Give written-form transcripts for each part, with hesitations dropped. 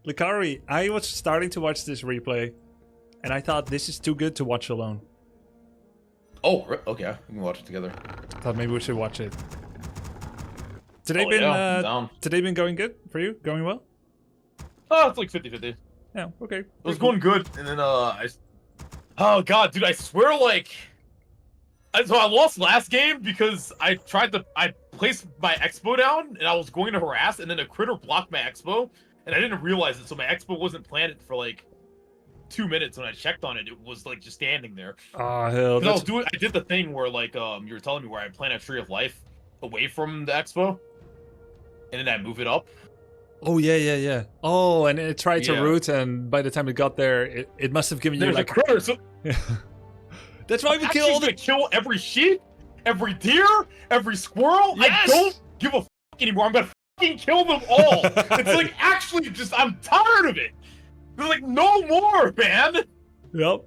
Lacari, I was starting to watch this replay, and I thought this is too good to watch alone. Oh, okay. We can watch it together. Thought maybe we should watch it. Today today been going good for you? Going well? Oh, it's like 50-50. Yeah, okay. It was going good, and then oh god, dude, I swear, like, so I lost last game because I placed my expo down, and I was going to harass, and then a critter blocked my expo, and I didn't realize it, so my expo wasn't planted for like 2 minutes. When I checked on it, it was like just standing there. Oh hell! I did the thing where, like, you were telling me, where I plant a tree of life away from the expo, and then I move it up. Oh yeah. Oh, and it tried to root, and by the time it got there, it must have given you like a critter. So that's why we kill all the... kill every sheep, every deer, every squirrel. Yes! I don't give a anymore. I'm gonna fucking kill them all. It's like, actually, just, I'm tired of it. They're like, no more, man. Yep.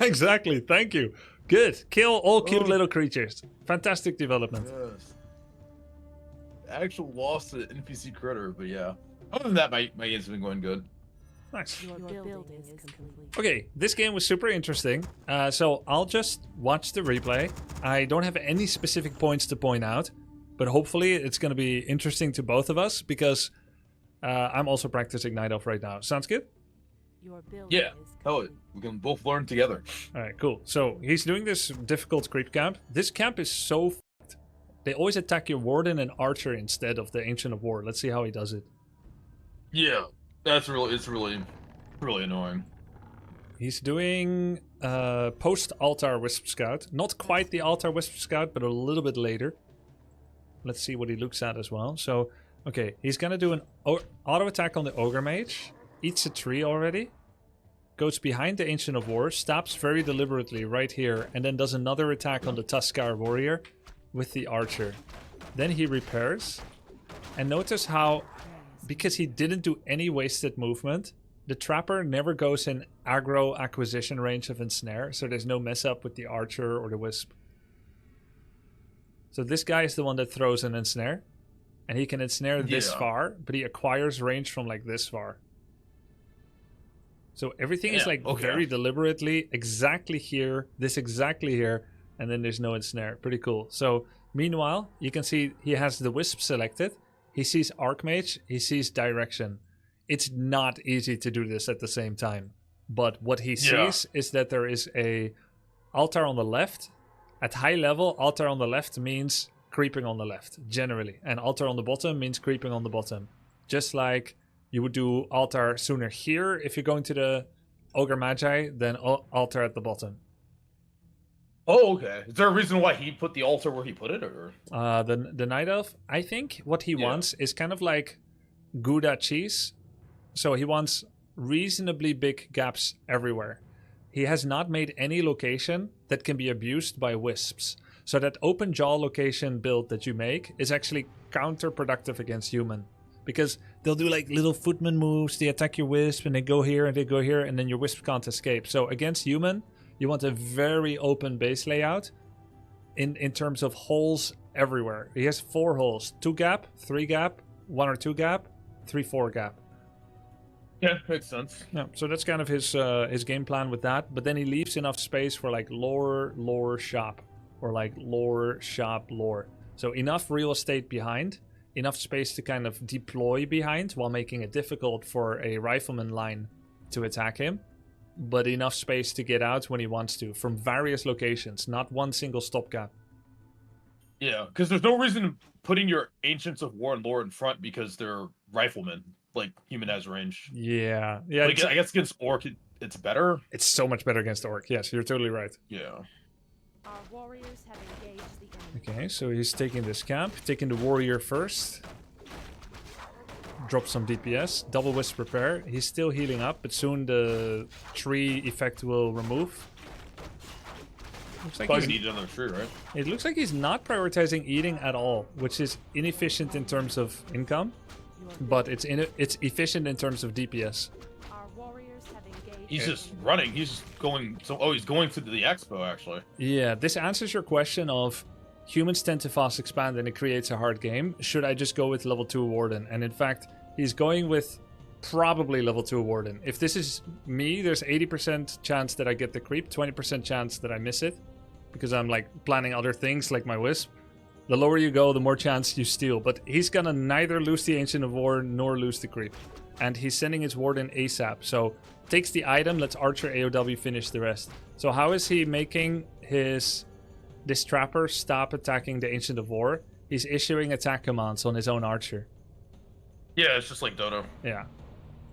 Exactly. Thank you. Good. Kill all cute little creatures. Fantastic development. Yes. Actual loss to the NPC critter, but yeah. Other than that, my game's been going good. Nice. Okay, this game was super interesting. So I'll just watch the replay. I don't have any specific points to point out, but hopefully it's going to be interesting to both of us, because I'm also practicing Night Elf right now. Sounds good? Yeah. Oh, we can both learn together. All right, cool. So he's doing this difficult creep camp. This camp is so f***ed. They always attack your Warden and Archer instead of the Ancient of War. Let's see how he does it. Yeah, it's really annoying. He's doing post-Altar Wisp Scout. Not quite the Altar Wisp Scout, but a little bit later. Let's see what he looks at as well. So, okay, he's gonna do an auto attack on the Ogre Mage. Eats a tree already. Goes behind the Ancient of War. Stops very deliberately right here. And then does another attack on the Tuskar Warrior with the Archer. Then he repairs. And notice how, because he didn't do any wasted movement, the Trapper never goes in aggro acquisition range of Ensnare. So there's no mess up with the Archer or the Wisp. So this guy is the one that throws an Ensnare. And he can ensnare this far, but he acquires range from like this far. So everything is like very deliberately exactly here, this exactly here, and then there's no ensnare. Pretty cool. So meanwhile, you can see he has the Wisp selected. He sees Archmage, he sees Direction. It's not easy to do this at the same time. But what he sees is that there is a altar on the left. At high level, altar on the left means creeping on the left, generally. And altar on the bottom means creeping on the bottom. Just like you would do altar sooner here if you're going to the Ogre Magi than altar at the bottom. Oh, okay. Is there a reason why he put the altar where he put it, or? The Night Elf, I think what he wants is kind of like Gouda cheese. So he wants reasonably big gaps everywhere. He has not made any location that can be abused by wisps. So that open jaw location build that you make is actually counterproductive against human. Because they'll do like little footman moves, they attack your wisp and they go here and they go here and then your wisp can't escape. So against human, you want a very open base layout in terms of holes everywhere. He has 4 holes, 2 gap, 3 gap, 1 or 2 gap, 3, 4 gap. Yeah, makes sense. Yeah, so that's kind of his game plan with that. But then he leaves enough space for like lore, shop. Or like lore, shop, lore. So enough real estate behind. Enough space to kind of deploy behind while making it difficult for a rifleman line to attack him. But enough space to get out when he wants to from various locations, not one single stopgap. Yeah, because there's no reason putting your Ancients of War and lore in front because they're riflemen. Like, human has range. Yeah. Like, I guess against Orc, it's better. It's so much better against Orc. Yes, you're totally right. Yeah. Our warriors have engaged the enemy. Okay, so he's taking this camp, taking the warrior first. Drop some DPS, double wisp repair. He's still healing up, but soon the tree effect will remove. Looks like probably need another tree, right? It looks like he's not prioritizing eating at all, which is inefficient in terms of income, but it's efficient in terms of DPS. He's just running. He's just going. So, he's going to the expo actually. Yeah, this answers your question of humans tend to fast expand and it creates a hard game. Should I just go with level 2 Warden? And in fact, he's going with probably level 2 Warden. If this is me, there's 80% chance that I get the creep, 20% chance that I miss it. Because I'm like planning other things like my Wisp. The lower you go, the more chance you steal. But he's gonna neither lose the Ancient of War nor lose the creep. And he's sending his Warden ASAP. So takes the item, lets Archer AOW finish the rest. So how is he making this Trapper stop attacking the Ancient of War? He's issuing attack commands on his own Archer. Yeah, it's just like Dodo. Yeah.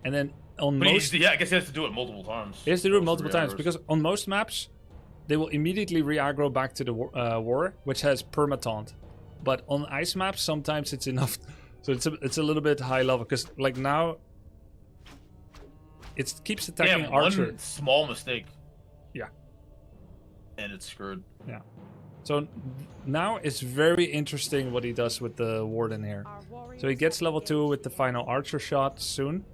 And then on But most... yeah, I guess he has to do it multiple times. He has to do it multiple times. Because on most maps, they will immediately re-aggro back to the war, which has perma-taunt. But on ice maps, sometimes it's enough. So it's a little bit high level. Because like now, it keeps attacking Archer. One small mistake. Yeah. And it's screwed. Yeah. So now it's very interesting what he does with the Warden here. So he gets level 2 with the final Archer shot soon.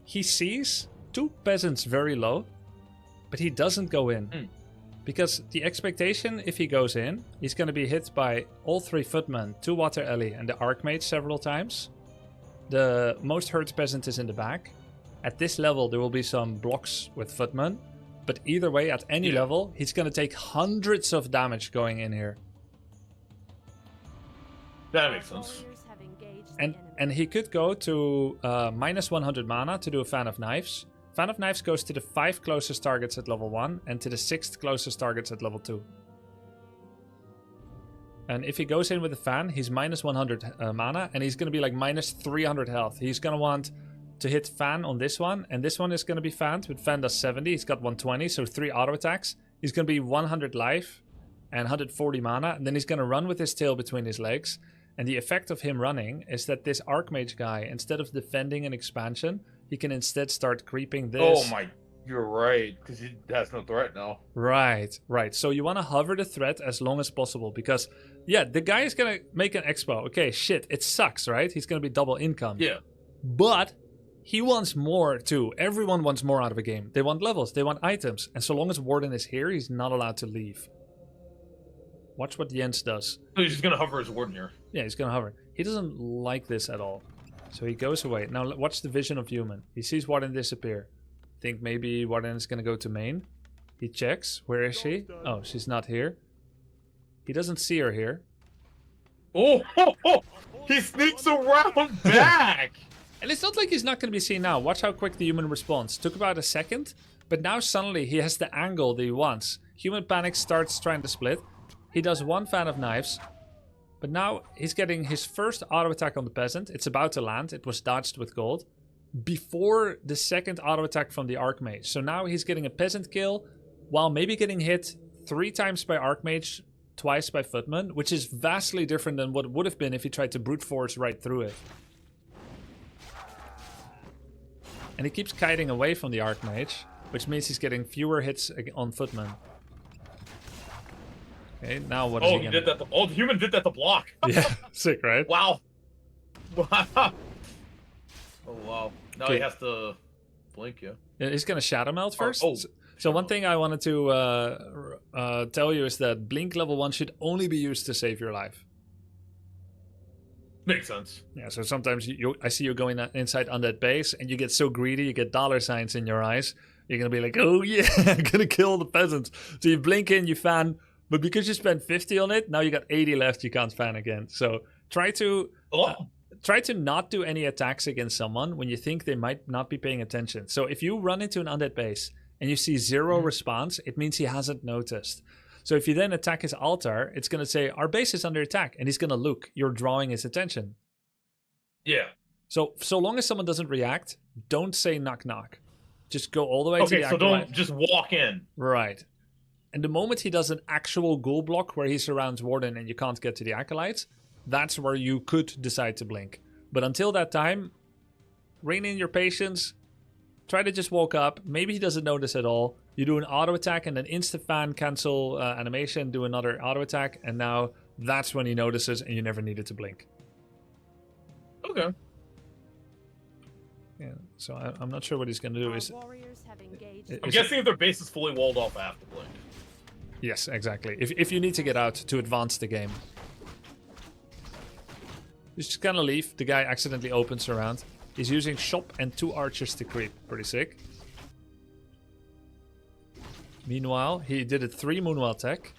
He sees 2 peasants very low, but he doesn't go in. Because the expectation, if he goes in, he's going to be hit by all 3 footmen, 2 water ellie, and the Archmage several times. The most hurt peasant is in the back. At this level, there will be some blocks with footmen. But either way, at any level, he's going to take hundreds of damage going in here. That makes sense. And he could go to minus 100 mana to do a Fan of Knives. Fan of Knives goes to the 5 closest targets at level 1 and to the 6th closest targets at level 2. And if he goes in with a Fan, he's minus 100 mana and he's going to be like minus 300 health. He's going to want to hit Fan on this one, and this one is going to be fanned, but Fan does 70, he's got 120, so 3 auto attacks. He's going to be 100 life and 140 mana, and then he's going to run with his tail between his legs. And the effect of him running is that this Archmage guy, instead of defending an expansion, he can instead start creeping this. Oh my, you're right, because he has no threat now. Right. So you want to hover the threat as long as possible, because, yeah, the guy is going to make an expo. Okay, shit, it sucks, right? He's going to be double income. Yeah. But he wants more too. Everyone wants more out of a game. They want levels, they want items. And so long as Warden is here, he's not allowed to leave. Watch what Jens does. So he's just going to hover his Warden here. Yeah, he's going to hover. He doesn't like this at all. So he goes away. Now watch the vision of Human. He sees Warden disappear. Think maybe Warden is going to go to main. He checks. Where is she? Oh, she's not here. He doesn't see her here. Oh! He sneaks around back! And it's not like he's not going to be seen now. Watch how quick the Human responds. Took about a second, but now suddenly he has the angle that he wants. Human panics, starts trying to split. He does 1 Fan of Knives, but now he's getting his first auto attack on the peasant. It's about to land. It was dodged with gold before the second auto attack from the Archmage. So now he's getting a peasant kill while maybe getting hit 3 times by Archmage, twice by footman, which is vastly different than what it would have been if he tried to brute force right through it. And he keeps kiting away from the Archmage, which means he's getting fewer hits on footmen. Okay, now what is he gonna did that. The Human did that to block. Yeah, sick, right? Wow. Wow. Oh, wow. Now he has to blink, yeah. He's gonna Shadow Melt first. So one thing I wanted to tell you is that Blink level 1 should only be used to save your life. Makes sense. Yeah, so sometimes I see you going inside Undead Base and you get so greedy, you get dollar signs in your eyes. You're going to be like, oh yeah, I'm going to kill the peasants. So you blink in, you fan, but because you spent 50 on it, now you got 80 left, you can't fan again. So try to not do any attacks against someone when you think they might not be paying attention. So if you run into an Undead Base and you see 0 response, it means he hasn't noticed. So if you then attack his altar, it's going to say, our base is under attack. And he's going to look. You're drawing his attention. Yeah. So long as someone doesn't react, don't say knock knock. Just go all the way to the Okay, so don't just walk in. Right. And the moment he does an actual ghoul block where he surrounds Warden and you can't get to the acolytes, that's where you could decide to blink. But until that time, rein in your patience. Try to just walk up. Maybe he doesn't notice at all. You do an auto attack and then insta-fan, cancel animation, do another auto attack. And now that's when he notices and you never needed to blink. Okay. Yeah, so I'm not sure what he's going to do. I'm guessing if their base is fully walled off, I have to blink. Yes, exactly. If you need to get out to advance the game. He's just gonna leave. The guy accidentally opens around. He's using shop and 2 archers to creep. Pretty sick. Meanwhile, he did a 3 Moonwell tech.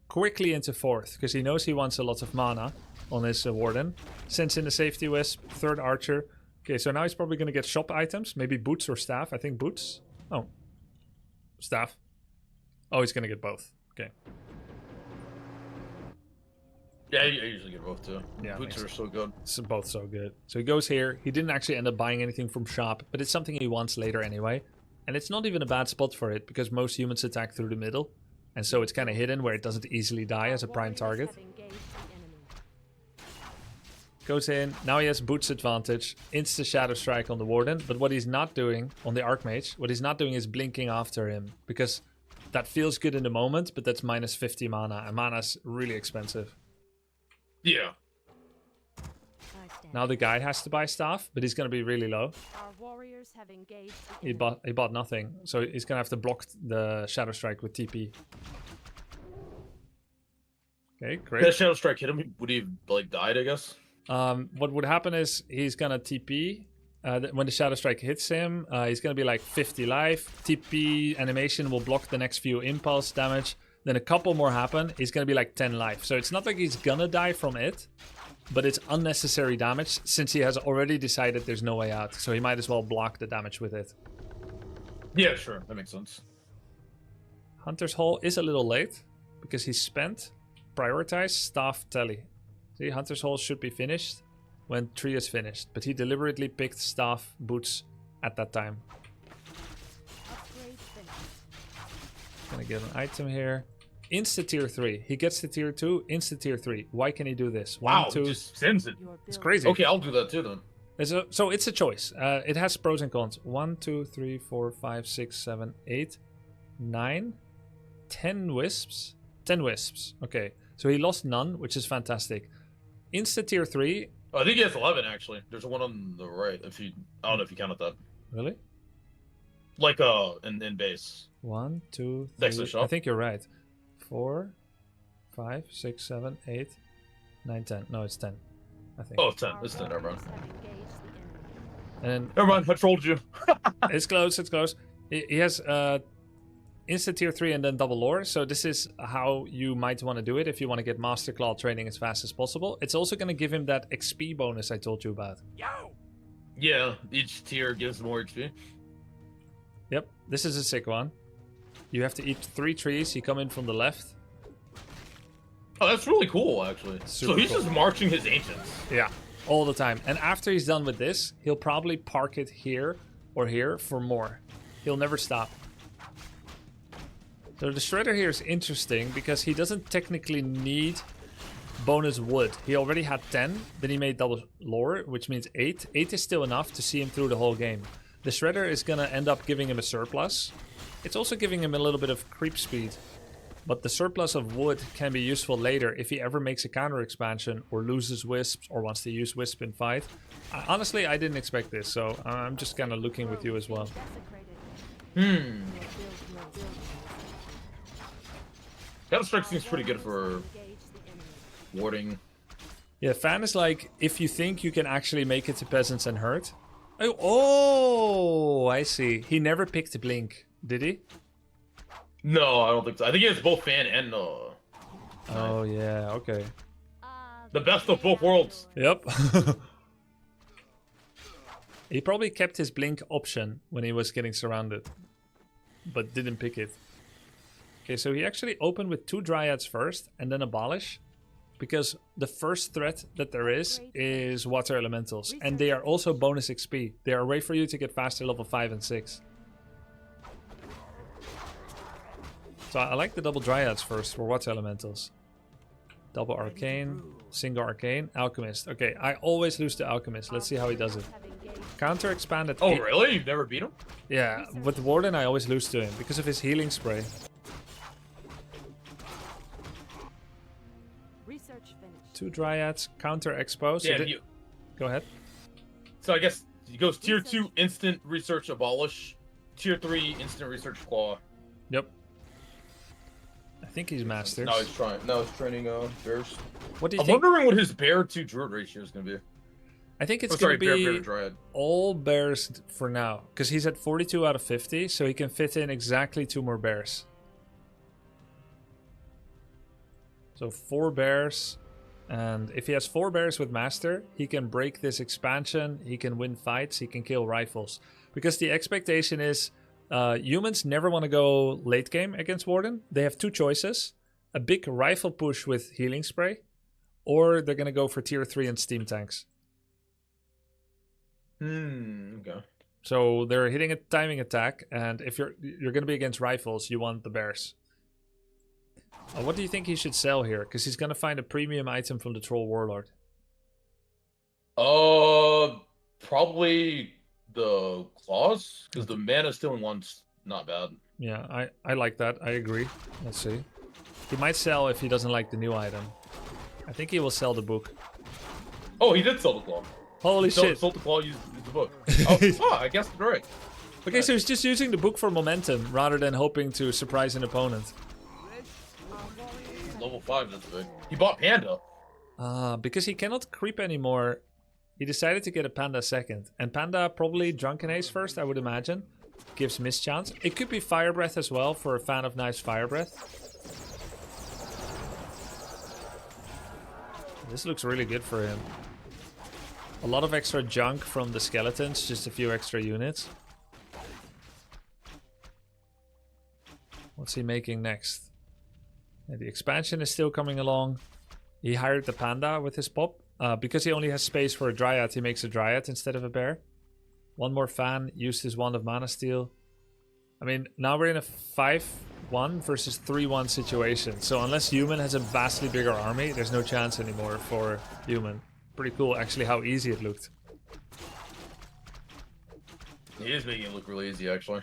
Quickly into 4th, because he knows he wants a lot of mana on his Warden. Sends in the safety wisp, 3rd archer. Okay, so now he's probably going to get shop items. Maybe boots or staff. I think boots. Oh. Staff. Oh, he's going to get both. Okay. Yeah, I usually get both too. Yeah, Boots are so good. So both so good. So he goes here. He didn't actually end up buying anything from shop, but it's something he wants later anyway. And it's not even a bad spot for it, because most humans attack through the middle. And so it's kind of hidden where it doesn't easily die as a prime target. Goes in. Now he has boots advantage. Insta shadow strike on the Warden. But what he's not doing on the Archmage, what he's not doing is blinking after him. Because that feels good in the moment, but that's minus 50 mana. And mana's really expensive. Yeah. Now the guy has to buy staff, but he's going to be really low. Our warriors have engaged the He bought nothing. So he's going to have to block the shadow strike with TP. Okay, great. If that shadow strike hit him, would he have, like, died, I guess? What would happen is he's gonna TP. When the Shadow Strike hits him, he's gonna be like 50 life. TP animation will block the next few impulse damage. Then a couple more happen. He's gonna be like 10 life. So it's not like he's gonna die from it, but it's unnecessary damage since he has already decided there's no way out. So he might as well block the damage with it. Yeah, sure. That makes sense. Hunter's Hall is a little late because he spent prioritize staff tally. See, Hunter's Hall should be finished when tree is finished, but he deliberately picked staff boots at that time. Gonna get an item here. Insta tier 3. He gets to tier 2, insta tier 3. Why can he do this? Wow, 1, 2. just sends it. It's crazy. Okay, I'll do that too then. So it's a choice. It has pros and cons. 1, 2, 3, 4, 5, 6, 7, 8, 9, 10 wisps. 10 wisps. Okay. So he lost none, which is fantastic. Insta tier 3. Oh, I think he has 11 actually. There's one on the right. I don't know if you counted that. Really? Like in base. 1, 2, Next to 3. the shop. I think you're right. 4, 5, 6, 7, 8, 9, 10. No, it's 10. I think. Oh, 10. It's 10, never mind. And then Never mind, I trolled you. it's close, it's close. He has Insta tier 3 and then double lore. So this is how you might want to do it if you want to get Master Claw training as fast as possible. It's also going to give him that XP bonus I told you about. Yeah, each tier gives more XP. Yep, this is a sick one. You have to eat 3 trees. You come in from the left. Oh, that's really cool, actually. Super so he's cool. just marching his ancients. Yeah, all the time. And after he's done with this, he'll probably park it here or here for more. He'll never stop. So the Shredder here is interesting because he doesn't technically need bonus wood. He already had 10, then he made double lore, which means 8. 8 is still enough to see him through the whole game. The Shredder is going to end up giving him a surplus. It's also giving him a little bit of creep speed. But the surplus of wood can be useful later if he ever makes a counter expansion or loses wisps or wants to use wisp in fight. Honestly, I didn't expect this, so I'm just kind of looking with you as well. Counter-Strike seems pretty good for warding. Yeah, Fan is like, if you think you can actually make it to peasants and hurt. Oh, I see. He never picked a blink, did he? No, I don't think so. I think he has both fan and Oh, yeah, okay. the best of both worlds. Yep. He probably kept his blink option when he was getting surrounded, but didn't pick it. Okay, so he actually opened with 2 Dryads first and then Abolish, because the first threat that there is Water Elementals, and they are also bonus XP. They are a way for you to get faster level 5 and 6. So I like the double Dryads first for Water Elementals. Double Arcane, single Arcane, Alchemist. Okay, I always lose to Alchemist. Let's see how he does it. Counter expanded. Oh, really? You've never beat him? Yeah, with Warden I always lose to him because of his healing spray. Research finished. 2 Dryads, counter expo. So Yeah, go ahead. so I guess he goes tier 2 instant research abolish, tier 3 instant research claw. Yep. I think he's masters. No, he's trying. No, he's training bears. What do you I'm think? wondering what his bear to druid ratio is gonna be. I think it's sorry, going to bear be to dryad. all bears for now. Because he's at 42 out of 50, so he can fit in exactly 2 more bears. So 4 bears. And if he has 4 bears with master, he can break this expansion. He can win fights. He can kill rifles. Because the expectation is humans never want to go late game against Warden. They have 2 choices. A big rifle push with healing spray. Or they're going to go for tier 3 and steam tanks. Okay. So they're hitting a timing attack, and if you're going to be against rifles, you want the bears. What do you think he should sell here? Because he's going to find a premium item from the Troll Warlord. Probably the claws, because the mana stealing one's not bad. Yeah, I like that. I agree. Let's see. He might sell if he doesn't like the new item. I think he will sell the book. Oh, he did sell the claw. Holy shit. Sold the claw, used the book. Oh, I guess you're right. Okay, so he's just using the book for momentum rather than hoping to surprise an opponent. Level 5, that's big. He bought panda. Because he cannot creep anymore, he decided to get a panda second. And panda probably drunken ace first, I would imagine. Gives mischance. It could be fire breath as well for a fan of Knife's fire breath. This looks really good for him. A lot of extra junk from the skeletons, just a few extra units. What's he making next? Yeah, the expansion is still coming along. He hired the panda with his pop. Because he only has space for a dryad, he makes a dryad instead of a bear. 1 more fan, used his wand of mana steal. I mean, now we're in a 5-1 versus 3-1 situation. So unless human has a vastly bigger army, there's no chance anymore for human. Pretty cool, actually, how easy it looked. He is making it look really easy, actually.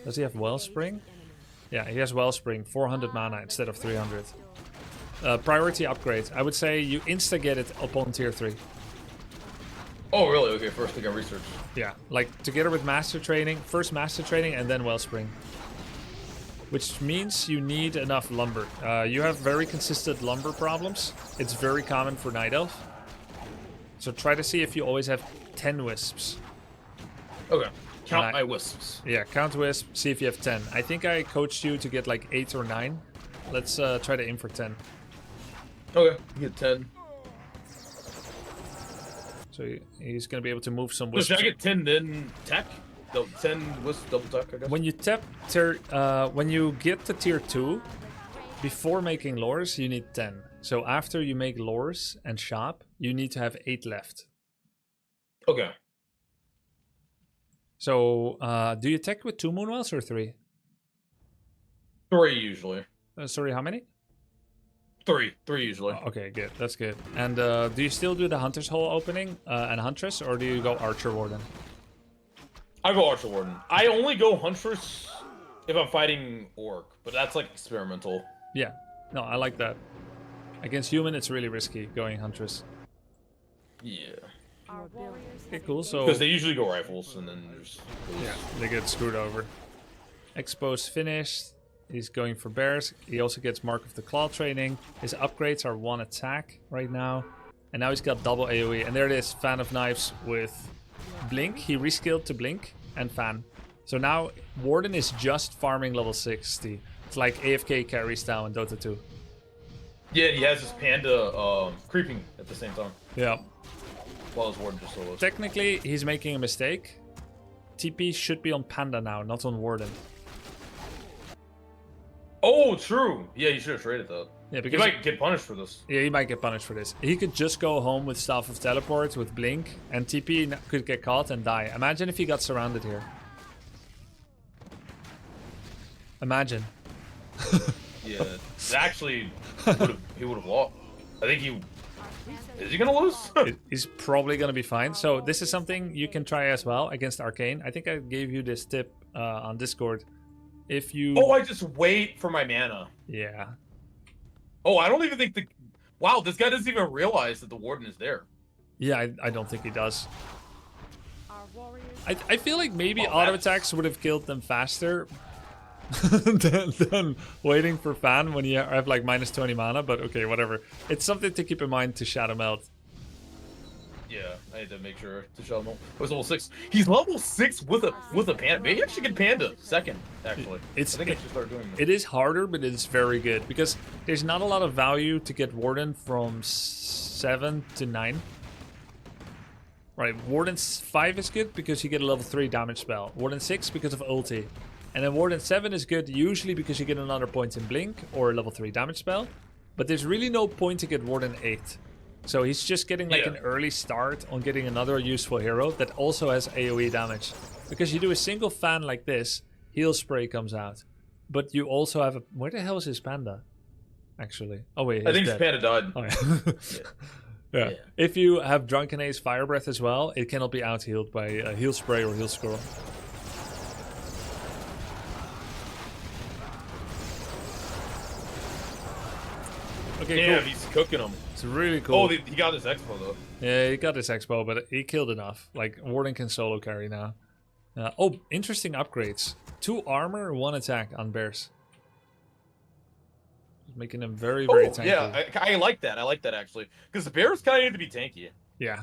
Does he have Wellspring? Yeah, he has Wellspring, 400 mana instead of 300. Priority upgrade. I would say you insta-get it upon tier 3. Oh, really? Okay, first thing I researched. Yeah, like together with master training, first master training and then Wellspring. Which means you need enough lumber. You have very consistent lumber problems. It's very common for Night Elf. So try to see if you always have 10 wisps. Okay. Count my wisps. Yeah, count wisp, see if you have 10. I think I coached you to get like 8 or 9. Let's try to aim for 10. Okay, you get 10. So he's going to be able to move some So wisps. should I get 10 then tech? 10 wisp double tech, I guess? When you when you get to tier 2, before making lures, you need 10. So after you make lures and shop, you need to have 8 left. Okay. So do you attack with 2 Moonwells or 3? 3 usually. Sorry, how many? 3 usually. Oh, okay, good. That's good. And do you still do the Hunter's Hole opening and Huntress, or do you go Archer Warden? I go Archer Warden. I only go Huntress if I'm fighting Orc, but that's like experimental. Yeah. No, I like that. Against human, it's really risky going Huntress. Yeah. Okay, cool. So Because they usually go rifles, and then there's... yeah, they get screwed over. Expose finished. He's going for bears. He also gets Mark of the Claw training. His upgrades are 1 attack right now. And now he's got double AoE. And there it is, Fan of Knives with Blink. He reskilled to Blink and Fan. So now Warden is just farming level 60. It's like AFK carry style in Dota 2. Yeah, he has his panda creeping at the same time. Yeah. While his Warden just solos. Technically, he's making a mistake. TP should be on Panda now, not on Warden. Oh, true. Yeah, you should have traded that. Yeah, He because might get punished for this. yeah, he might get punished for this. He could just go home with Staff of Teleport, with Blink, and TP could get caught and die. Imagine if he got surrounded here. Imagine. Yeah, actually, he would have lost. I think he... Is he gonna lose? He's probably gonna be fine. So this is something you can try as well against Arcane. I think I gave you this tip on Discord. If you... Oh, I just wait for my mana. Yeah. Oh, I don't even think the... Wow, this guy doesn't even realize that the Warden is there. Yeah, I don't think he does. I feel like maybe Oh, auto that's- attacks would have killed them faster. than waiting for fan when you have like minus 20 mana, but okay, whatever. It's something to keep in mind to shadow melt. Yeah, I had to make sure to show him. He was level 6. He's level 6 with a panda. Maybe I should get panda second, actually. I think I should start doing that. It is harder, but it's very good because there's not a lot of value to get Warden from 7 to 9. Right, Warden 5 is good because you get a level 3 damage spell. Warden 6 because of ulti. And then Warden 7 is good usually because you get another point in blink or a level 3 damage spell. But there's really no point to get Warden 8. So he's just getting like an early start on getting another useful hero that also has AoE damage. Because you do a single fan like this, heal spray comes out. But you also have a... Where the hell is his panda? Actually. Oh wait, I think dead. his panda died. Oh, yeah. If you have Drunken Ace Fire Breath as well, it cannot be out-healed by a heal spray or heal scroll. Okay, yeah, cool. he's cooking him. It's really cool. Oh, he got his expo though. Yeah, he got his expo, but he killed enough. Like, Warden can solo carry now. Oh, interesting upgrades. 2 armor, 1 attack on bears. Making them very, very tanky. Yeah, I like that. I like that, actually. Because the bears kind of need to be tanky. Yeah.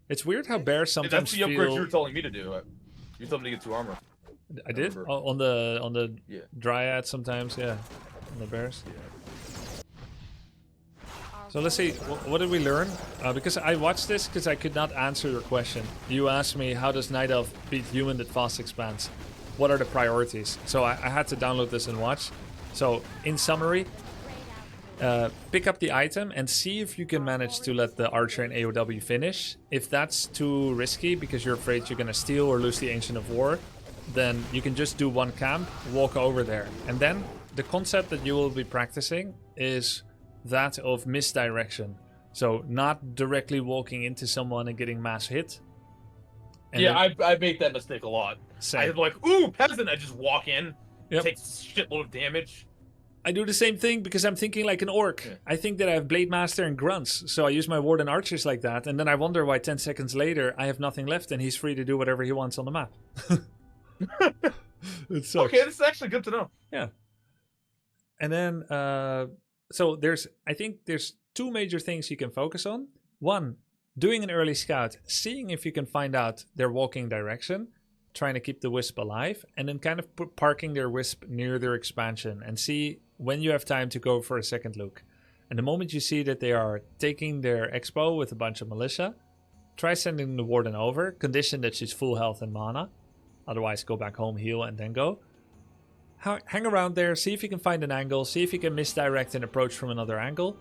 It's weird how bears sometimes That's the upgrade feel... you were telling me to do. You told me to get 2 armor. I did? Oh, on the Dryad sometimes, yeah. On the bears. Yeah. So let's see, what did we learn? Because I watched this because I could not answer your question. You asked me, how does Night Elf beat human that fast expands? What are the priorities? So I had to download this and watch. So in summary, pick up the item and see if you can manage to let the archer and AOW finish. If that's too risky because you're afraid you're going to steal or lose the Ancient of War, then you can just do 1 camp, walk over there. And then the concept that you will be practicing is that of misdirection. So not directly walking into someone and getting mass hit. And yeah, I make that mistake a lot. Same. I'm like, ooh, peasant, I just walk in, take shitload of damage. I do the same thing because I'm thinking like an orc. Yeah. I think that I have Blade Master and Grunts, so I use my Warden Archers like that, and then I wonder why 10 seconds later I have nothing left and he's free to do whatever he wants on the map. It sucks. Okay, this is actually good to know. Yeah. And then, so I think there's 2 major things you can focus on. 1, doing an early scout, seeing if you can find out their walking direction, trying to keep the wisp alive, and then kind of parking their wisp near their expansion and see when you have time to go for a second look. And the moment you see that they are taking their expo with a bunch of militia, try sending the Warden over, condition that she's full health and mana. Otherwise, go back home, heal, and then go. Hang around there, see if you can find an angle, see if you can misdirect an approach from another angle.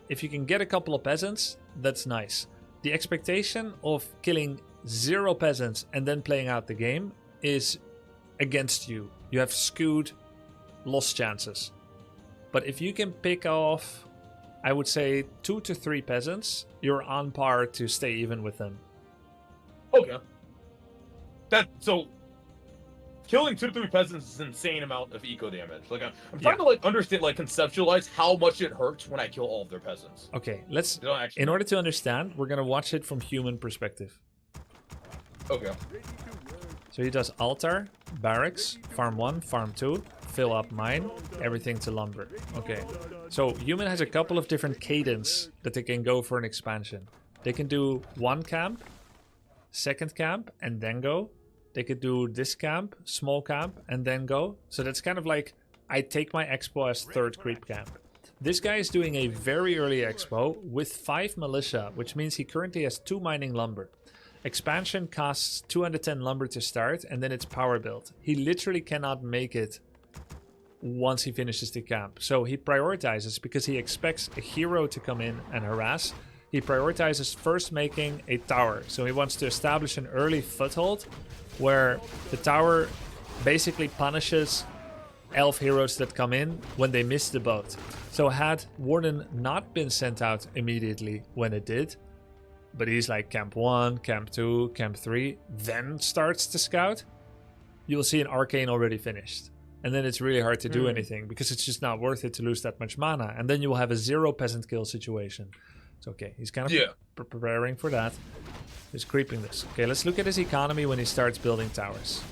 If you can get a couple of peasants, that's nice. The expectation of killing 0 peasants and then playing out the game is against you. You have skewed loss chances. But if you can pick off, I would say 2 to 3 peasants, you're on par to stay even with them. Okay. So killing 2 to 3 peasants is an insane amount of eco damage. Like I'm trying to like understand, like conceptualize how much it hurts when I kill all of their peasants. Okay, in order to understand, we're gonna watch it from human perspective. Okay. So he does altar, barracks, farm 1, farm 2, fill up mine, everything to lumber. Okay. So human has a couple of different cadence that they can go for an expansion. They can do 1 camp, 2nd camp, and then go. They could do this camp, small camp, and then go. So that's kind of like, I take my expo as 3rd creep camp. This guy is doing a very early expo with 5 militia, which means he currently has 2 mining lumber. Expansion costs 210 lumber to start, and then it's power build. He literally cannot make it once he finishes the camp. So he prioritizes because he expects a hero to come in and harass. He prioritizes first making a tower. So he wants to establish an early foothold where the tower basically punishes elf heroes that come in when they miss the boat. So had Warden not been sent out immediately when it did, but he's like camp 1, camp 2, camp 3, then starts to scout, you'll see an arcane already finished. And then it's really hard to do anything because it's just not worth it to lose that much mana. And then you will have a 0 peasant kill situation. It's okay. He's kind of preparing for that. He's creeping this. Okay, let's look at his economy when he starts building towers.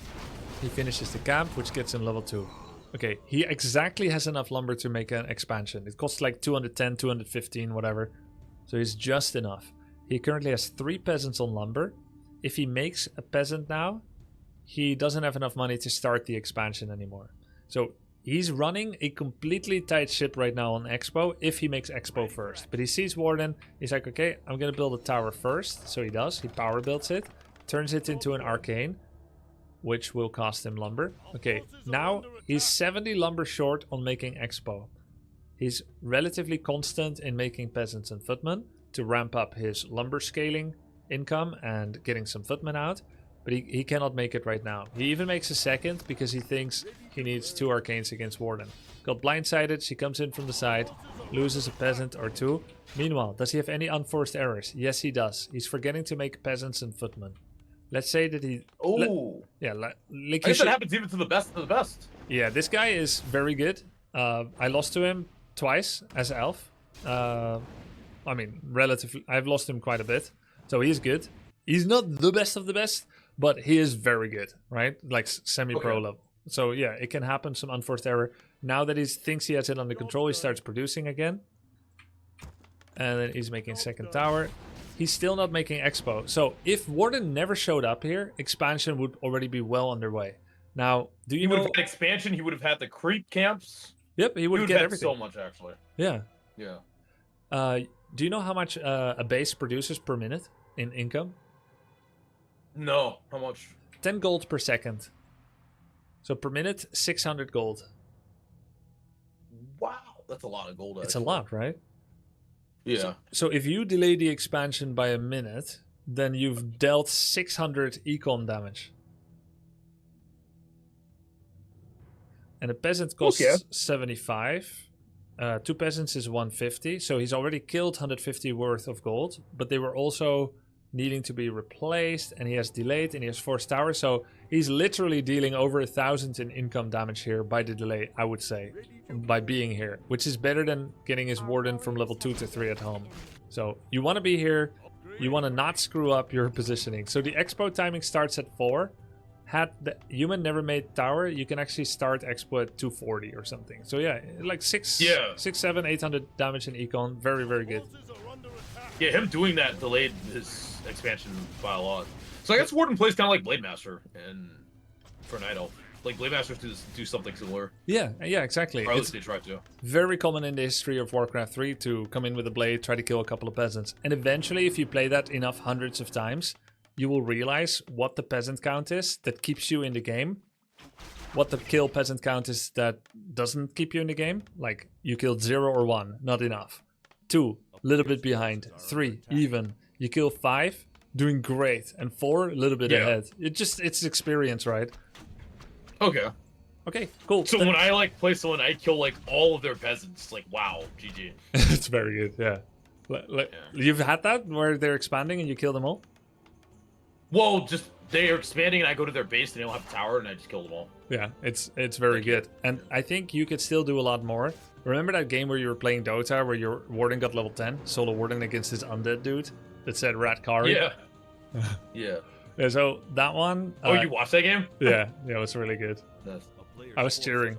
He finishes the camp, which gets him level 2. Okay, he exactly has enough lumber to make an expansion. It costs like 210, 215, whatever. So he's just enough. He currently has 3 peasants on lumber. If he makes a peasant now, he doesn't have enough money to start the expansion anymore. So he's running a completely tight ship right now on Expo if he makes Expo first. But he sees Warden. He's like, okay, I'm going to build a tower first. So he does. He power builds it. Turns it into an arcane, which will cost him lumber. Okay, now he's 70 lumber short on making Expo. He's relatively constant in making peasants and footmen to ramp up his lumber scaling income and getting some footmen out. But he cannot make it right now. He even makes a second because he thinks he needs 2 arcanes against Warden. Got blindsided, she comes in from the side, loses a peasant or 2. Meanwhile, does he have any unforced errors? Yes, he does. He's forgetting to make peasants and footmen. Let's say that he... Oh. Like I guess that happens even to the best of the best. Yeah, this guy is very good. I lost to him twice as elf. I mean, relatively... I've lost him quite a bit. So he's good. He's not the best of the best, but he is very good, right? Like semi-pro level. So yeah, it can happen, some unforced error. Now that he thinks he has it under control, he starts producing again. And then he's making second tower. He's still not making Expo. So if Warden never showed up here, expansion would already be well underway. Now, do you know... He would have had expansion, he would have had the creep camps. Yep, he would get everything. So much, actually. Yeah. Yeah. Do you know how much a base produces per minute in income? No. How much? 10 gold per second. So per minute, 600 gold. Wow. That's a lot of gold, actually. It's a lot, right? Yeah. So if you delay the expansion by a minute, then you've dealt 600 econ damage. And a peasant costs 75. 2 peasants is 150. So he's already killed 150 worth of gold. But they were also needing to be replaced. And he has delayed and he has forced tower. So he's literally dealing over 1,000 in income damage here by the delay, I would say. By being here. Which is better than getting his Warden from level 2 to 3 at home. So you want to be here. You want to not screw up your positioning. So the expo timing starts at 4. Had the human never made tower, you can actually start expo at 240 or something. So yeah, like 6, 7, 800 damage in econ. Very, very good. Yeah, him doing that delayed his expansion by a lot. So I guess Warden plays kind of like Blade Master and for Night Elf. Like Blade Masters do something similar. Yeah, exactly. Or at least they try to. Very common in the history of Warcraft 3 to come in with a blade, try to kill a couple of peasants. And eventually, if you play that enough hundreds of times, you will realize what the peasant count is that keeps you in the game. What the kill peasant count is that doesn't keep you in the game. Like, you killed 0 or 1, not enough. 2, little bit behind. 3, even. You kill 5, doing great. And 4, a little bit ahead. It's experience, right? Okay. Okay, cool. So when I like play someone, I kill like all of their peasants. Like, wow, GG. It's very good, yeah. You've had that where they're expanding and you kill them all? Well, just they are expanding and I go to their base and they don't have a tower and I just kill them all. Yeah, it's very good. And I think you could still do a lot more. Remember that game where you were playing Dota where your Warden got level 10? Solo Warden against this undead dude that said Lacari? Yeah. Yeah. Yeah, so that one... Oh, you watched that game? Yeah, it was really good. Nice. I was cheering.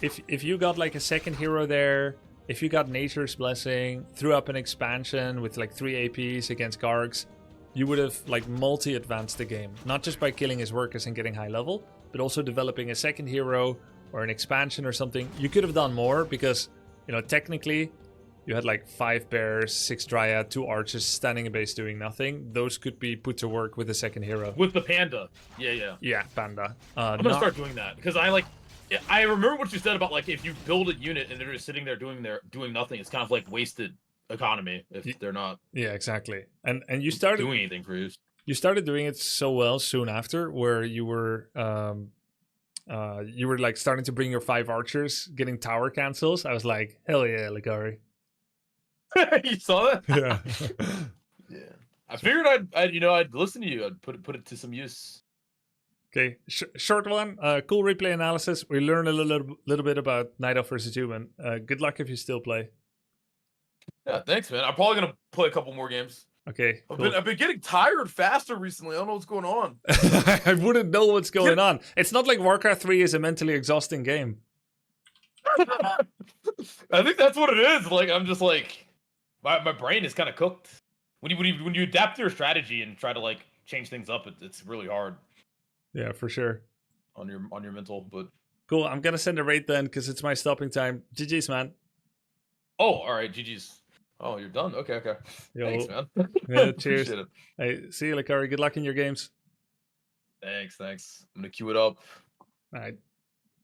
If you got like a second hero there, if you got Nature's Blessing, threw up an expansion with like 3 APs against Gargs, you would have like multi-advanced the game. Not just by killing his workers and getting high level, but also developing a second hero or an expansion or something. You could have done more because, you know, technically you had like 5 bears, 6 dryad, 2 archers standing in base doing nothing. Those could be put to work with a second hero. With the panda. Yeah. Yeah, panda. I'm gonna start doing that because I remember what you said about like if you build a unit and they're just sitting there doing nothing, it's kind of like wasted economy if they're not. Yeah, exactly. And you started doing anything for you. You started doing it so well soon after, where you were like starting to bring your 5 archers, getting tower cancels. I was like, hell yeah, Lacari. You saw that? Yeah. Yeah. I figured I'd listen to you. I'd put it to some use. Okay, short one. Cool replay analysis. We learned a little bit about Night Elf versus Human. Good luck if you still play. Yeah, thanks, man. I'm probably gonna play a couple more games. Okay, cool. I've been getting tired faster recently. I don't know what's going on. I wouldn't know what's going on. It's not like Warcraft 3 is a mentally exhausting game. I think that's what it is. Like I'm just like my brain is kind of cooked. When you adapt your strategy and try to like change things up, it's really hard. Yeah, for sure. On your mental, but cool. I'm gonna send a raid then because it's my stopping time. GG's, man. Oh, all right, GG's. Oh, you're done. Okay. Yo. Thanks, man. Yeah, cheers. Appreciate it. Hey, see you, Lacari. Good luck in your games. Thanks. I'm gonna queue it up. All right.